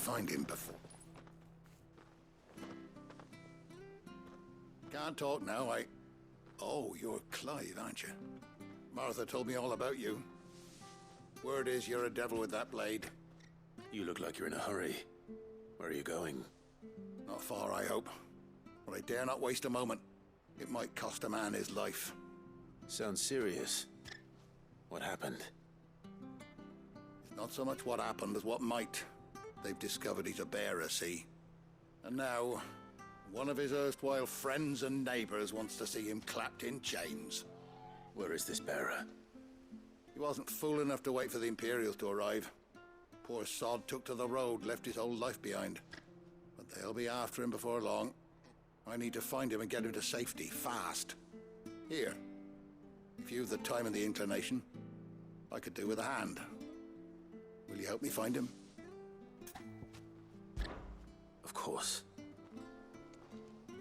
find him before... Can't talk now, Oh, you're Clive, aren't you? Martha told me all about you. Word is you're a devil with that blade. You look like you're in a hurry. Where are you going? Not far, I hope. But I dare not waste a moment. It might cost a man his life. Sounds serious. What happened? It's not so much what happened as what might. They've discovered he's a bearer, see? And now, one of his erstwhile friends and neighbors wants to see him clapped in chains. Where is this bearer? He wasn't fool enough to wait for the Imperials to arrive. Poor sod took to the road, left his whole life behind. But they'll be after him before long. I need to find him and get him to safety, fast. Here, if you've the time and the inclination, I could do with a hand. Will you help me find him? Of course.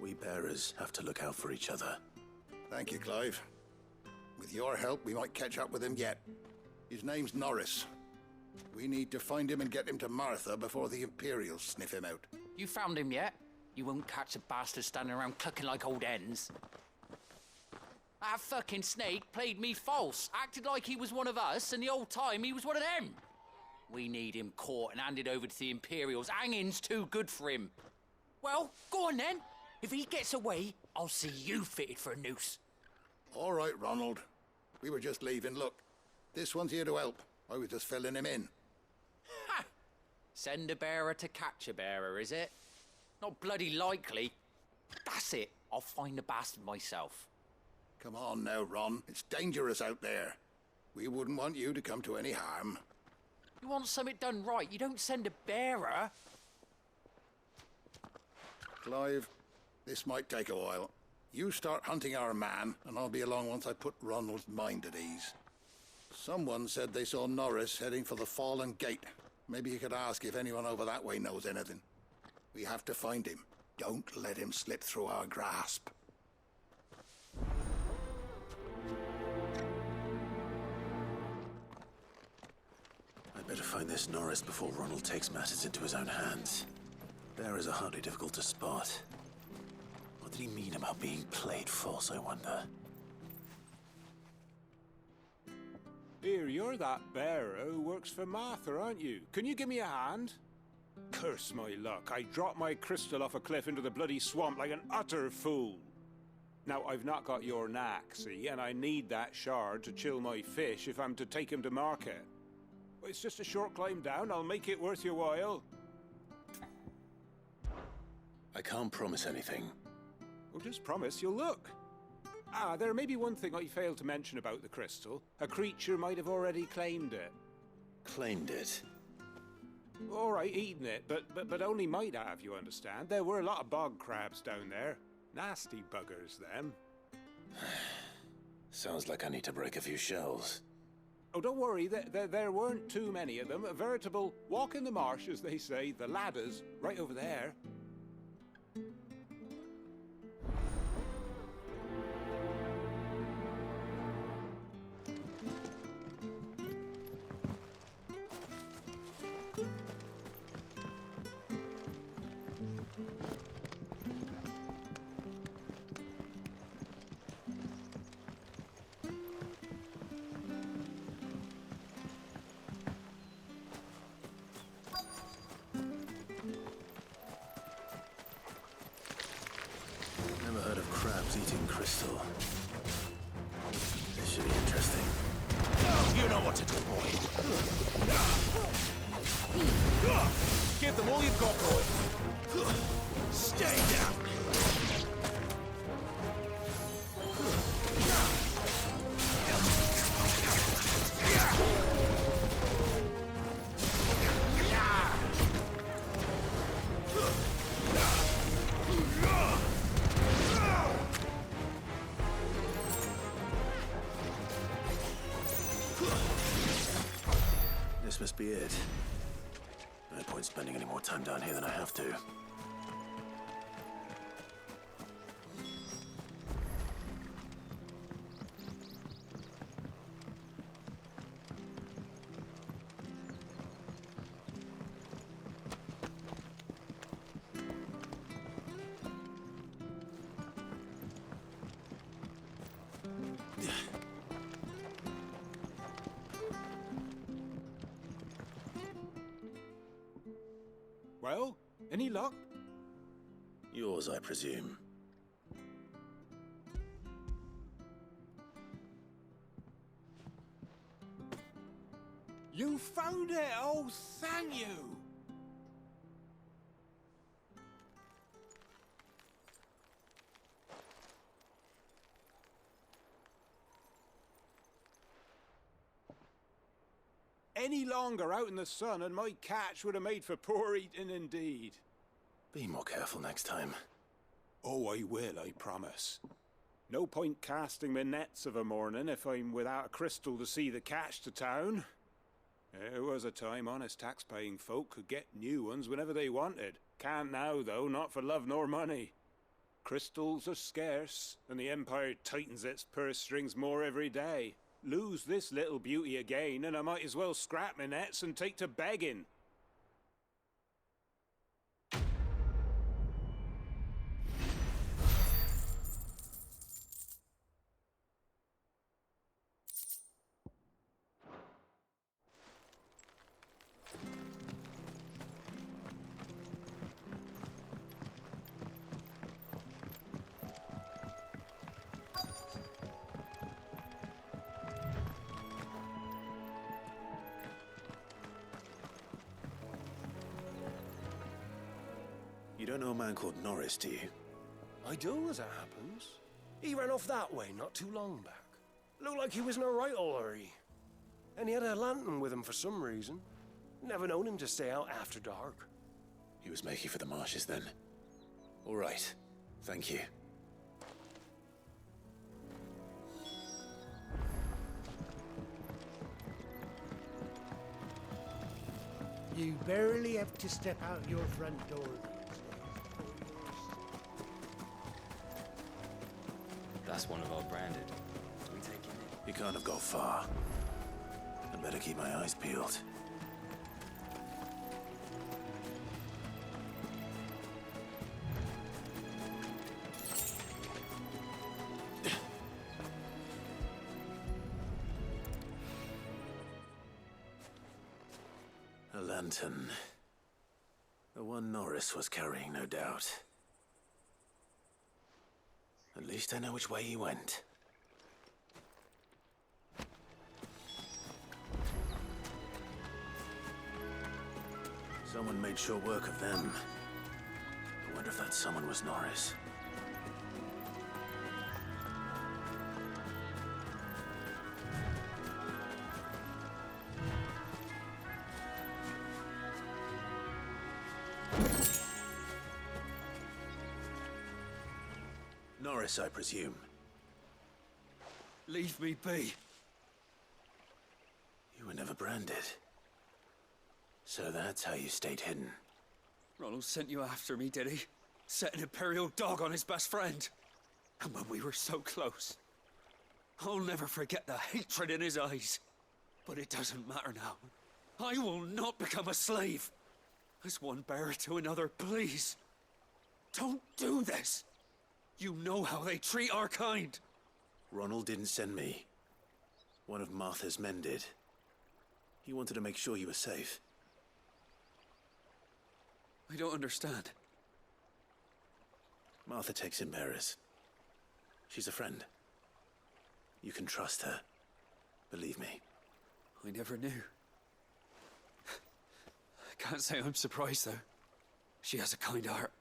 We bearers have to look out for each other. Thank you, Clive. With your help, we might catch up with him yet. His name's Norris. We need to find him and get him to Martha before the Imperials sniff him out. You found him yet? You won't catch a bastard standing around clucking like old hens. That fucking snake played me false, acted like he was one of us, and the whole time he was one of them. We need him caught and handed over to the Imperials. Hanging's too good for him. Well, go on then. If he gets away, I'll see you fitted for a noose. All right, Ronald. We were just leaving. Look, this one's here to help. I was just filling him in. Ha! Send a bearer to catch a bearer, is it? Not bloody likely. That's it. I'll find the bastard myself. Come on now, Ron. It's dangerous out there. We wouldn't want you to come to any harm. You want something done right, you don't send a bearer. Clive, this might take a while. You start hunting our man, and I'll be along once I put Ronald's mind at ease. Someone said they saw Norris heading for the Fallen Gate. Maybe you could ask if anyone over that way knows anything. We have to find him. Don't let him slip through our grasp. I'd better find this Norris before Ronald takes matters into his own hands. Bearers are hardly difficult to spot. What did he mean about being played false, I wonder? Here, you're that bearer who works for Martha, aren't you? Can you give me a hand? Curse my luck, I dropped my crystal off a cliff into the bloody swamp like an utter fool. Now, I've not got your knack, see, and I need that shard to chill my fish if I'm to take him to market. But it's just a short climb down, I'll make it worth your while. I can't promise anything. Well, just promise you'll look. Ah, there may be one thing I failed to mention about the crystal. A creature might have already claimed it. Claimed it? All right, eaten it, but only might have, you understand. There were a lot of bog crabs down there. Nasty buggers, them. Sounds like I need to break a few shells. Oh, don't worry, there weren't too many of them. A veritable walk in the marsh, as they say. The ladders, right over there. Never heard of crabs eating crystal. This should be interesting. You know what to do, boy. Give them all you've got, boy. Stay down. This must be it. No point spending any more time down here than I have to. Well, any luck? Yours, I presume. You found it! Oh, thank you! Any longer out in the sun and my catch would have made for poor eating indeed. Be more careful next time. Oh, I will, I promise. No point casting my nets of a morning if I'm without a crystal to see the catch to town. There was a time honest tax-paying folk could get new ones whenever they wanted. Can't now, though, not for love nor money. Crystals are scarce, and the Empire tightens its purse strings more every day. Lose this little beauty again, and I might as well scrap my nets and take to begging. You don't know a man called Norris, do you? I do, as it happens. He ran off that way not too long back. Looked like he was in a right old hurry. And he had a lantern with him for some reason. Never known him to stay out after dark. He was making for the marshes then. All right. Thank you. You barely have to step out your front door these days. That's one of our branded. Do we take him in? He can't have got far. I'd better keep my eyes peeled. A lantern. The one Norris was carrying, no doubt. At least I know which way he went. Someone made sure work of them. I wonder if that someone was Norris. Norris, I presume. Leave me be. You were never branded. So that's how you stayed hidden. Ronald sent you after me, did he? Set an Imperial dog on his best friend. And when we were so close. I'll never forget the hatred in his eyes. But it doesn't matter now. I will not become a slave. As one bearer to another, please. Don't do this. You know how they treat our kind. Ronald didn't send me. One of Martha's men did. He wanted to make sure you were safe. I don't understand. Martha takes in bearers. She's a friend. You can trust her. Believe me. I never knew. I can't say I'm surprised, though. She has a kind heart.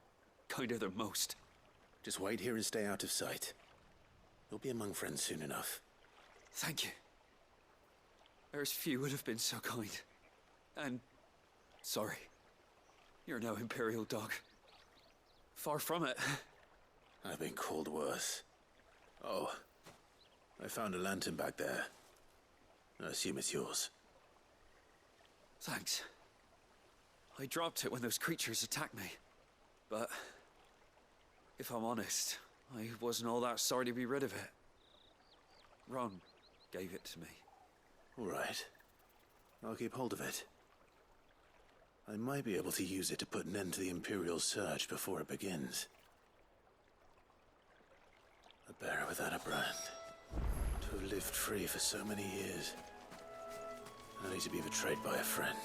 Kinder than most. Just wait here and stay out of sight. You'll be among friends soon enough. Thank you. There's few would have been so kind. And sorry. You're no Imperial dog. Far from it. I've been called worse. Oh, I found a lantern back there. I assume it's yours. Thanks. I dropped it when those creatures attacked me. But if I'm honest, I wasn't all that sorry to be rid of it. Ron gave it to me. All right. I'll keep hold of it. I might be able to use it to put an end to the Imperial surge before it begins. A bearer without a brand. To have lived free for so many years. Only to be betrayed by a friend.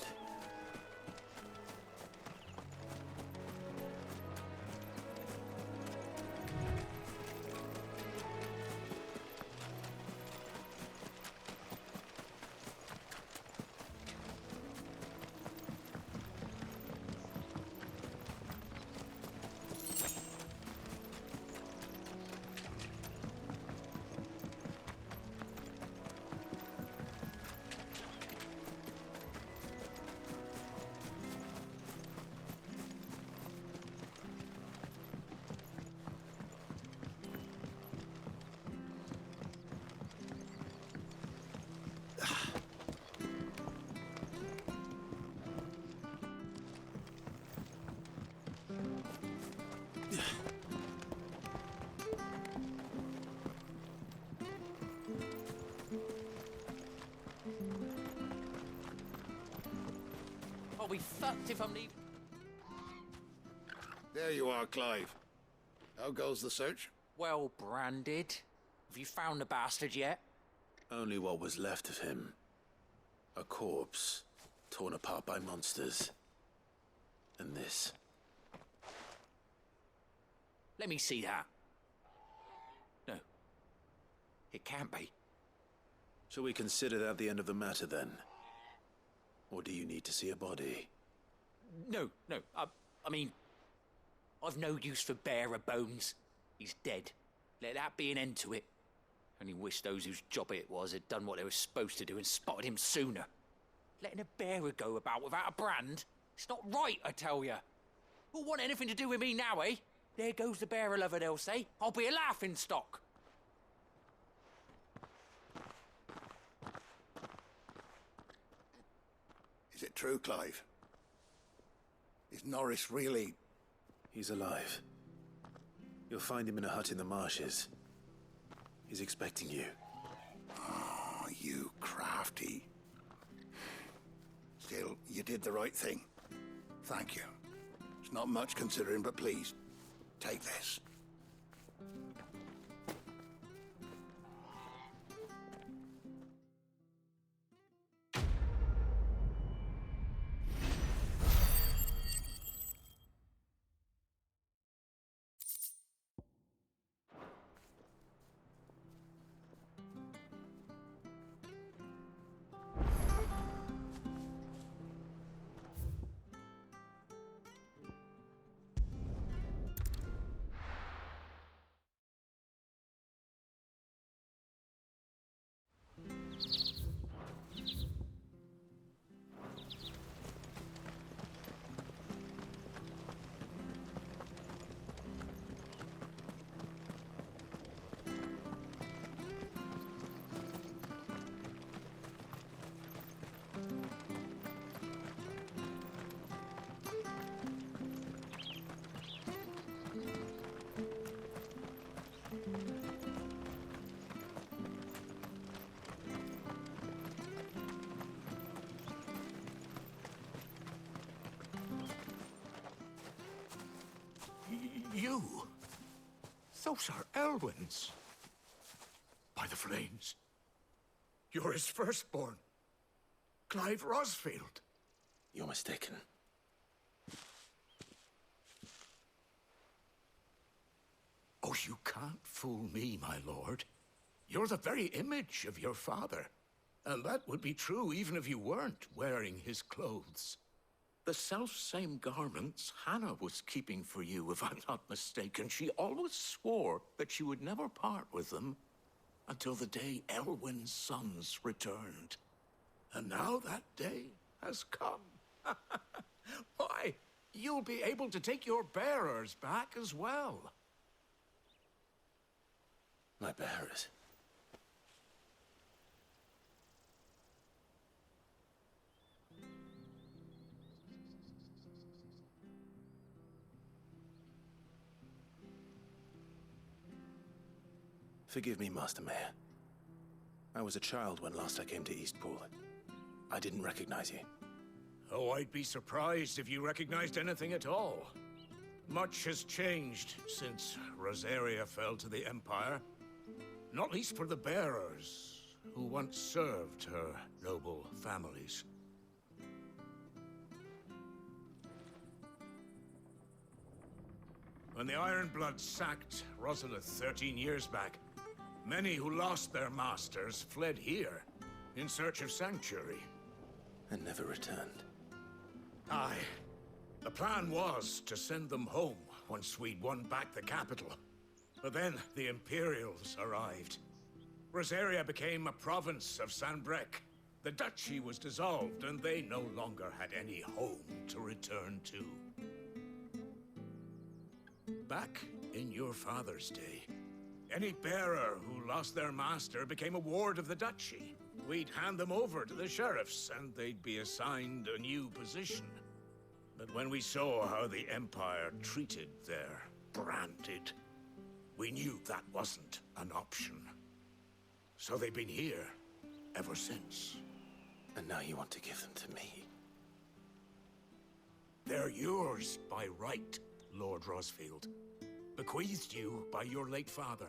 I'll be fucked if I'm leaving. There you are, Clive. How goes the search? Well branded. Have you found the bastard yet? Only what was left of him. A corpse, torn apart by monsters. And this. Let me see that. No. It can't be. Shall we consider that the end of the matter, then? Or do you need to see a body? No. I mean, I've no use for bearer bones. He's dead. Let that be an end to it. Only wish those whose job it was had done what they were supposed to do and spotted him sooner. Letting a bearer go about without a brand? It's not right, I tell you. Who'll want anything to do with me now, eh? There goes the bearer lover, they'll say. I'll be a laughing stock. Is it true, Clive? Is Norris really... He's alive. You'll find him in a hut in the marshes. He's expecting you. Oh, you crafty. Still, you did the right thing. Thank you. It's not much considering, but please, take this. You? Those are Elwyn's. By the flames. You're his firstborn. Clive Rosfield. You're mistaken. Oh, you can't fool me, my lord. You're the very image of your father. And that would be true even if you weren't wearing his clothes. The self-same garments Hannah was keeping for you, if I'm not mistaken. She always swore that she would never part with them until the day Elwyn's sons returned. And now that day has come. Why, you'll be able to take your bearers back as well. My bearers? Forgive me, Master Mayor. I was a child when last I came to Eastpool. I didn't recognize you. Oh, I'd be surprised if you recognized anything at all. Much has changed since Rosaria fell to the Empire. Not least for the bearers, who once served her noble families. When the Ironbloods sacked Rosalith 13 years back, many who lost their masters fled here in search of sanctuary. And never returned. Aye. The plan was to send them home once we'd won back the capital. But then the Imperials arrived. Rosaria became a province of Sanbreque. The duchy was dissolved, and they no longer had any home to return to. Back in your father's day, any bearer who lost their master became a ward of the duchy. We'd hand them over to the sheriffs, and they'd be assigned a new position. But when we saw how the Empire treated their branded, we knew that wasn't an option. So they've been here ever since. And now you want to give them to me? They're yours by right, Lord Rosfield. Bequeathed you by your late father.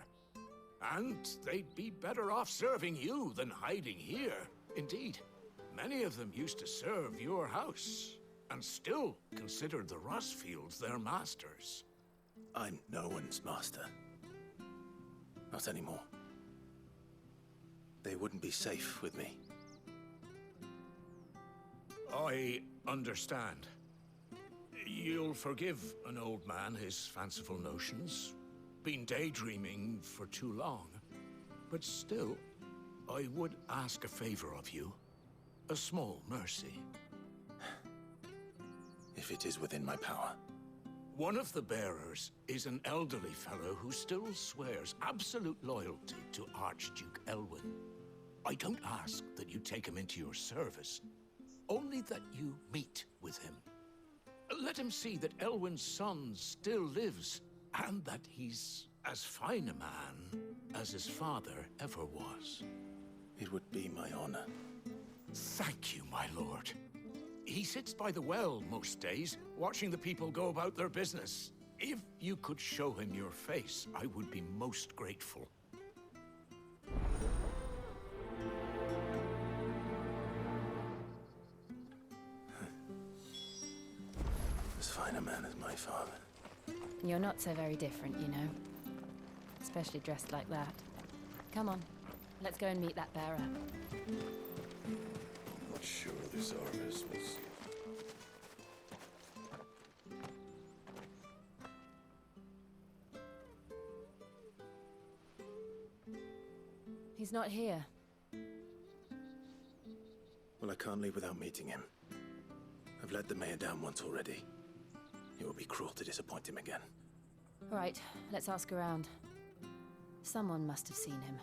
And they'd be better off serving you than hiding here. Indeed, many of them used to serve your house, and still considered the Rosfields their masters. I'm no one's master. Not anymore. They wouldn't be safe with me. I understand. You'll forgive an old man his fanciful notions. Been daydreaming for too long. But still, I would ask a favor of you. A small mercy. If it is within my power. One of the bearers is an elderly fellow who still swears absolute loyalty to Archduke Elwyn. I don't ask that you take him into your service, only that you meet with him. Let him see that Elwyn's son still lives, and that he's as fine a man as his father ever was. It would be my honor. Thank you, my lord. He sits by the well most days, watching the people go about their business. If you could show him your face, I would be most grateful. As fine a man as my father. You're not so very different, you know. Especially dressed like that. Come on, let's go and meet that bearer. I'm not sure this Arvis was... He's not here. Well, I can't leave without meeting him. I've let the mayor down once already. It would be cruel to disappoint him again. Right, let's ask around. Someone must have seen him.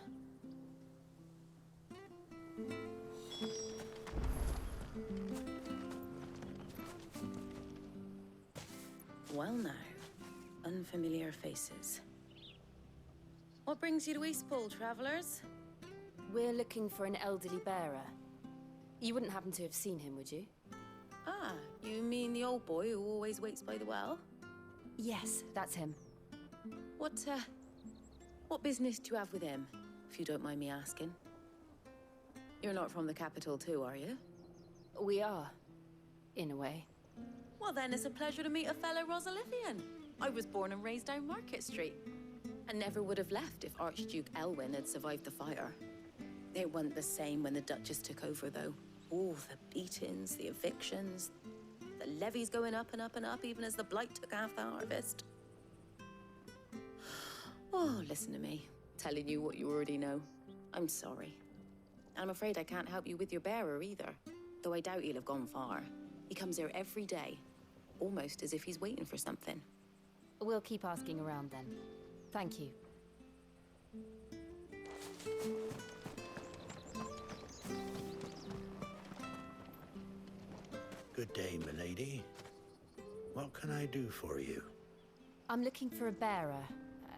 Well now, unfamiliar faces. What brings you to Eastpool, travelers? We're looking for an elderly bearer. You wouldn't happen to have seen him, would you? Ah, you mean the old boy who always waits by the well? Yes, that's him. What business do you have with him, if you don't mind me asking? You're not from the capital too, are you? We are, in a way. Well then, it's a pleasure to meet a fellow Rosalifian. I was born and raised down Market Street. And never would have left if Archduke Elwyn had survived the fire. It wasn't the same when the Duchess took over, though. Oh, the beatings, the evictions, the levies going up and up and up, even as the blight took half the harvest. Oh, listen to me, telling you what you already know. I'm sorry. And I'm afraid I can't help you with your bearer either, though I doubt he'll have gone far. He comes here every day, almost as if he's waiting for something. We'll keep asking around then. Thank you. Good day, milady. What can I do for you? I'm looking for a bearer,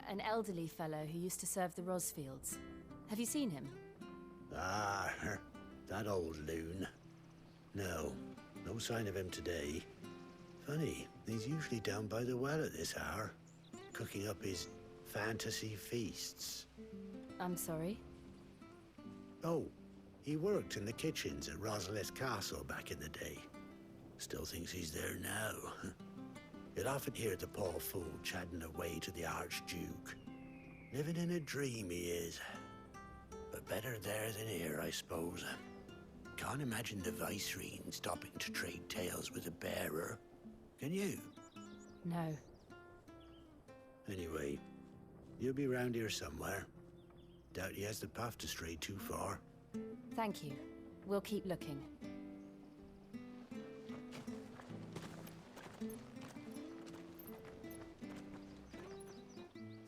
an elderly fellow who used to serve the Rosfields. Have you seen him? Ah, that old loon. No sign of him today. Funny, he's usually down by the well at this hour, cooking up his fantasy feasts. I'm sorry? Oh, he worked in the kitchens at Rosalith Castle back in the day. Still thinks he's there now. You'd often hear the poor fool chatting away to the Archduke. Living in a dream, he is. But better there than here, I suppose. Can't imagine the Viceroy stopping to trade tales with a bearer. Can you? No. Anyway, you'll be round here somewhere. Doubt he has the path to stray too far. Thank you. We'll keep looking.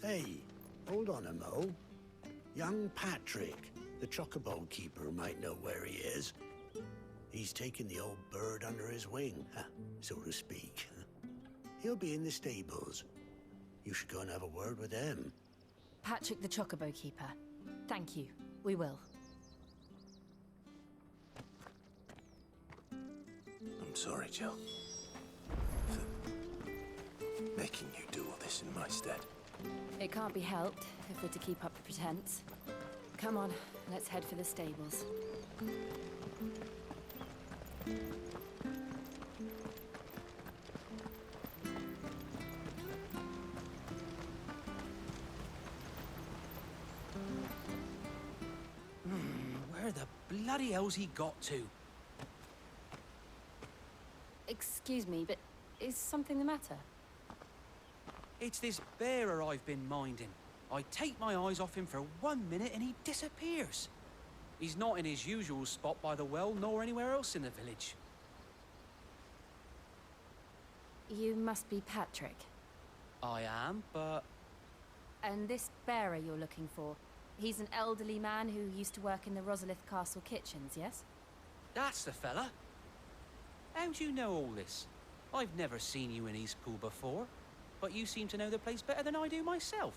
Hey, hold on a mo. Young Patrick, the chocobo keeper, might know where he is. He's taken the old bird under his wing, so to speak. He'll be in the stables. You should go and have a word with him. Patrick the Chocobo Keeper. Thank you. We will. I'm sorry, Jill. making you do all this in my stead. It can't be helped if we're to keep up the pretense. Come on, let's head for the stables. Where the bloody hell's he got to? Excuse me, but is something the matter? It's this bearer I've been minding. I take my eyes off him for 1 minute and he disappears. He's not in his usual spot by the well, nor anywhere else in the village. You must be Patrick. I am, but... And this bearer you're looking for, he's an elderly man who used to work in the Rosalith Castle kitchens, yes? That's the fella. How do you know all this? I've never seen you in Eastpool before, but you seem to know the place better than I do myself.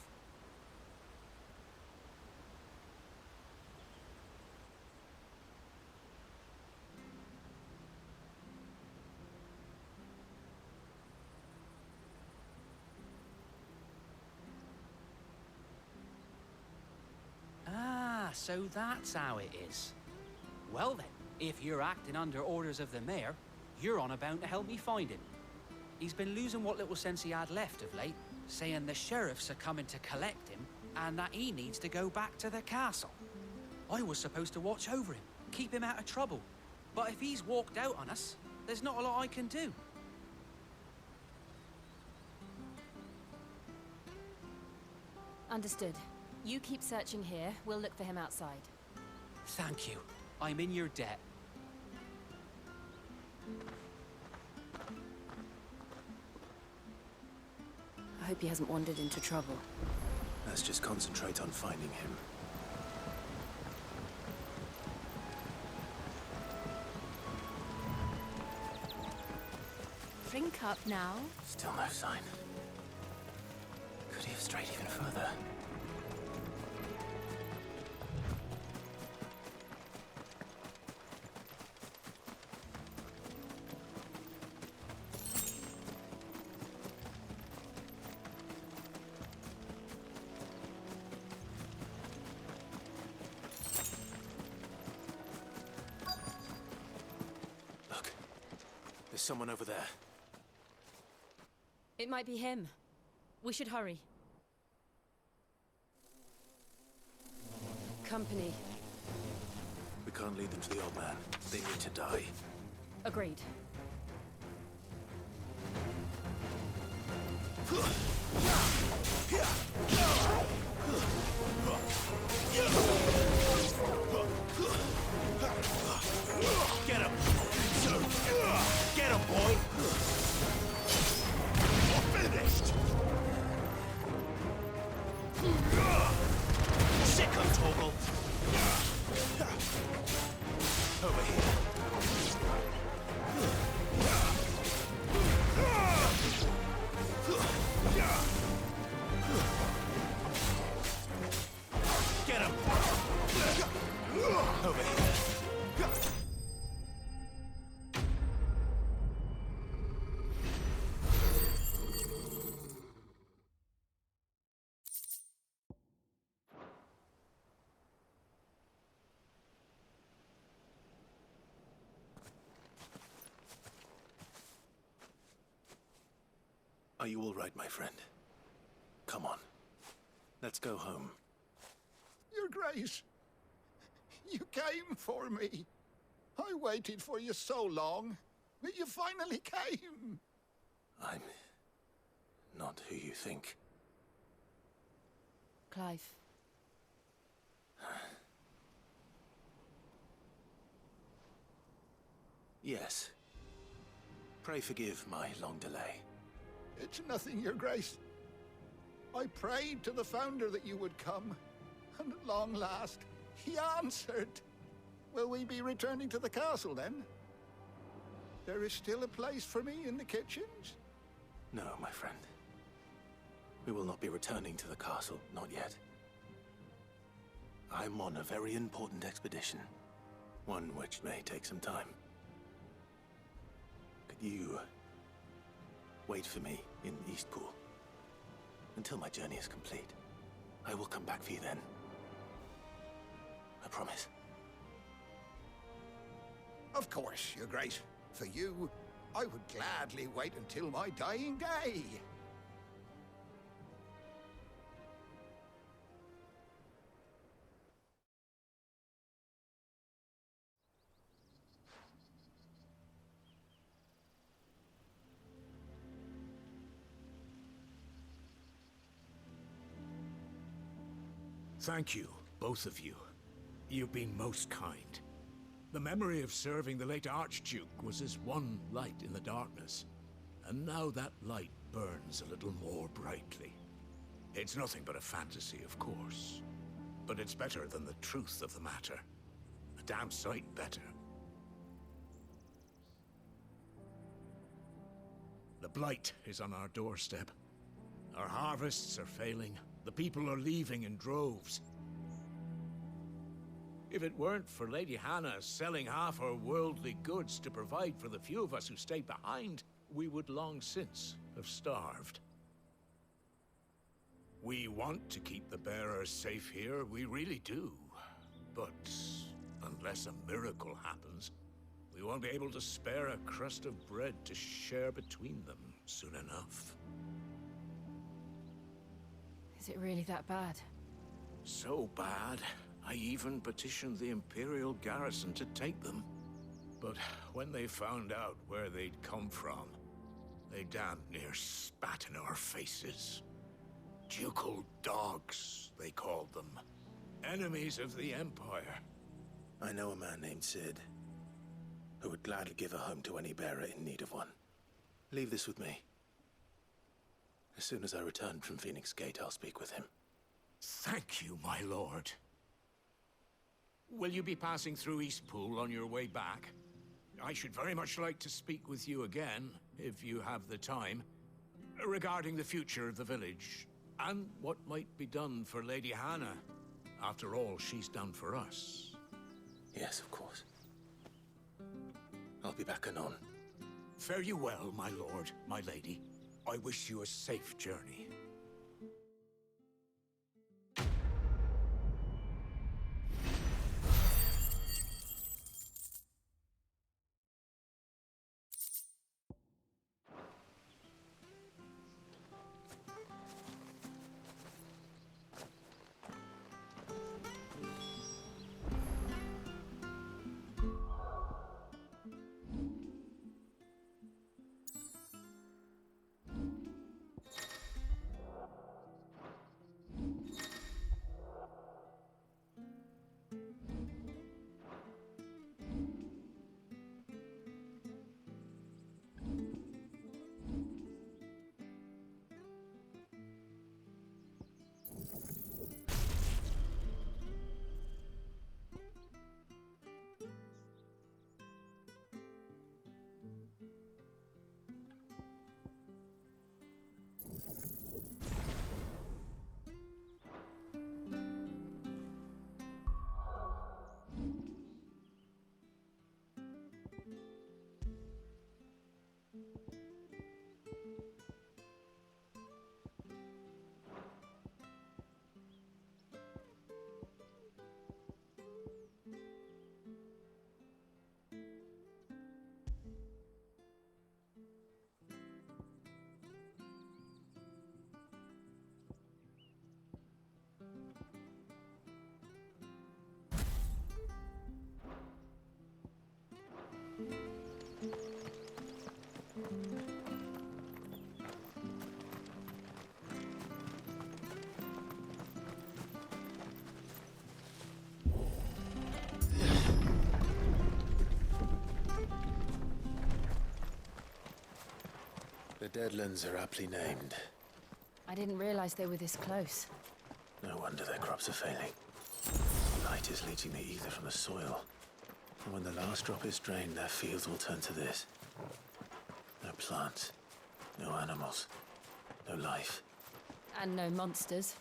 Ah, so that's how it is. Well then, if you're acting under orders of the mayor, you're on about to help me find him. He's been losing what little sense he had left of late, saying the sheriffs are coming to collect him and that he needs to go back to the castle. I was supposed to watch over him, keep him out of trouble. But if he's walked out on us, there's not a lot I can do. Understood. You keep searching here, we'll look for him outside. Thank you. I'm in your debt. I hope he hasn't wandered into trouble. Let's just concentrate on finding him. Drink up now. Still no sign. Could he have strayed even further? Look, there's someone over there. It might be him. We should hurry. Company. We can't lead them to the old man. They need to die. Agreed. Get him! Get him, boy! We're finished! Sick of Toggle! Over here. Get him! Over here. Are you all right, my friend? Come on. Let's go home. Your Grace, you came for me. I waited for you so long, but you finally came. I'm not who you think. Clive. Yes. Pray forgive my long delay. It's nothing, Your Grace. I prayed to the Founder that you would come, and at long last, he answered. Will we be returning to the castle, then? There is still a place for me in the kitchens? No, my friend. We will not be returning to the castle, not yet. I'm on a very important expedition. One which may take some time. Could you wait for me in Eastpool. Until my journey is complete, I will come back for you then. I promise. Of course, Your Grace. For you, I would gladly wait until my dying day. Thank you, both of you. You've been most kind. The memory of serving the late Archduke was as one light in the darkness, and now that light burns a little more brightly. It's nothing but a fantasy, of course, but it's better than the truth of the matter. A damn sight better. The blight is on our doorstep. Our harvests are failing. The people are leaving in droves. If it weren't for Lady Hannah selling half her worldly goods to provide for the few of us who stayed behind, we would long since have starved. We want to keep the bearers safe here, we really do. But unless a miracle happens, we won't be able to spare a crust of bread to share between them soon enough. Is it really that bad? So bad, I even petitioned the Imperial garrison to take them. But when they found out where they'd come from, they damn near spat in our faces. Ducal dogs, they called them. Enemies of the Empire. I know a man named Sid, who would gladly give a home to any bearer in need of one. Leave this with me. As soon as I return from Phoenix Gate, I'll speak with him. Thank you, my lord. Will you be passing through Eastpool on your way back? I should very much like to speak with you again, if you have the time, regarding the future of the village, and what might be done for Lady Hannah, after all she's done for us. Yes, of course. I'll be back anon. Fare you well, my lord, my lady. I wish you a safe journey. The Deadlands are aptly named. I didn't realize they were this close. No wonder their crops are failing. Light is leaching the ether from the soil. And when the last drop is drained, their fields will turn to this. No plants, no animals, no life. And no monsters.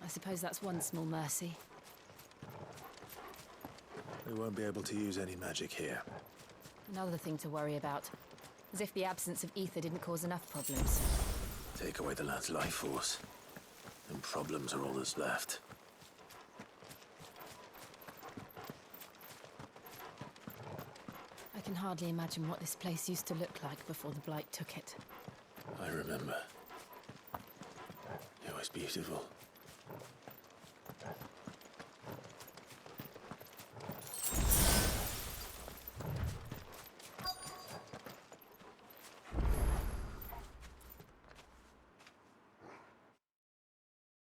I suppose that's one small mercy. We won't be able to use any magic here. Another thing to worry about. As if the absence of ether didn't cause enough problems. Take away the land's life force, and problems are all that's left. I can hardly imagine what this place used to look like before the Blight took it. I remember. It was beautiful.